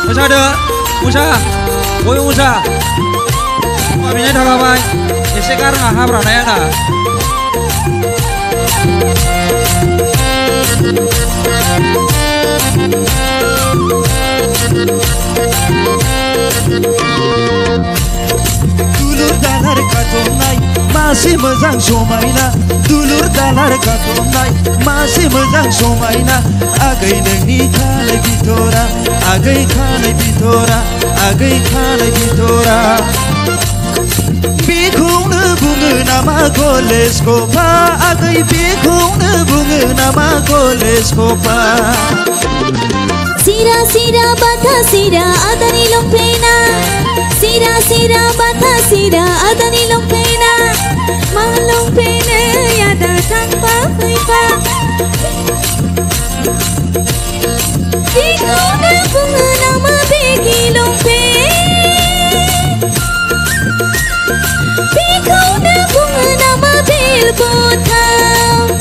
मोसादो मोसा बयबो मोसा बिनाय थाखाबाय एसे गारना हाब्रानाया ना दुलुर दालार खाथबनाय मासे मोजां समायना दुलुर दालार खाथबनाय मासे मोजां समायना आगै नोंनि खानाय बिथरा आगै खानाय बिथरा आगै खानाय बिथरा बेखौनो बुङो नामा कलेज खफा आगै बेखौनो बुङो नामा कलेज खफा Sira sira bata sira adani longpena Sira sira bata sira adani longpena Malong pena yada tanpa pipa Dikona bunga nama begi longpen Dikona bunga nama bilbotam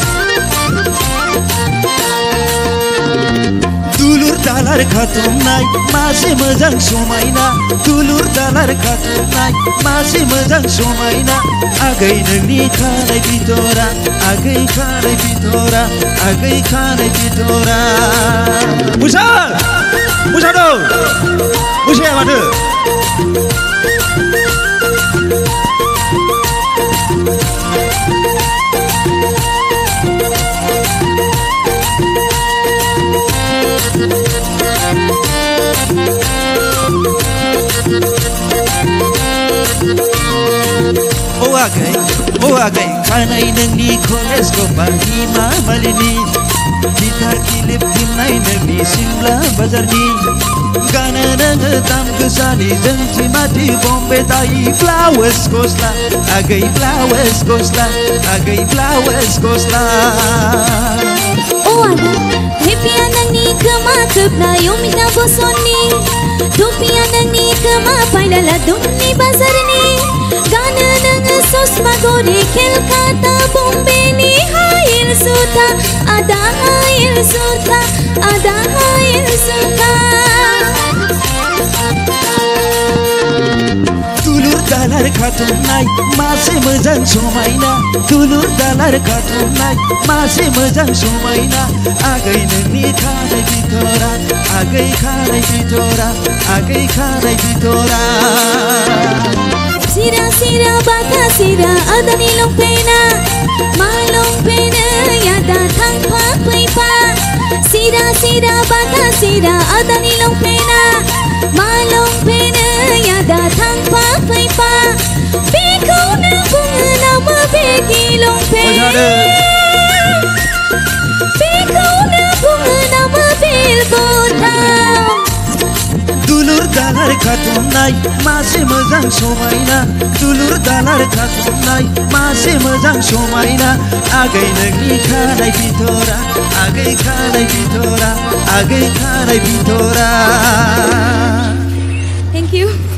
दुलुर दालार खाथबनाय मासे मोजां समायना दुलुर दालार खाथबनाय मासे मोजां समायना आगै नोंनि खानाय बिथरा आगै खानाय बिथरा आगै खानाय बिथरा मोसा मोसादो मोसाया माथो O agai खानाय नोंनि कलेज खफानि मामालिनि गिटार किलिप दिन्नाय नोंनि सिमला बाजारनि गानो नोङो दाम गोसानि जोंथि माथि बम्बे दाइ फ्लावर्स गस्ला आगै फ्लावर्स गस्ला आगै फ्लावर्स गस्ला Oh ada Hepia nangni kema kebna yomina bosoni Tupia nangni kema paidala dumni bazarni Gana nang sosma gore kel kata bombe ni hail suta Ada hail suta Ada hail suta दुलुर दालार खाथबनाय मासे मोजां समायना दुलुर दालार खाथबनाय मासे मोजां समायना आगै नोंनि खानाय बिथरा आगै खानाय बिथरा आगै खानाय Bithra Sira sira bata sira adani longpena Malong pena yada tanpa pipa Sira sira bata sira adani longpena Malong pena yada tanpa pipa Bekona bunga nama begi longpena Bekona bunga nama bilbotam दुलुर दालार खाथबनाय मासे मोजां समायना दुलुर दालार खाथबनाय मासे मोजां समायना आगै नोंनि खानाय बिथरा आगै खानाय बिथरा आगै खानाय बिथरा Thank you.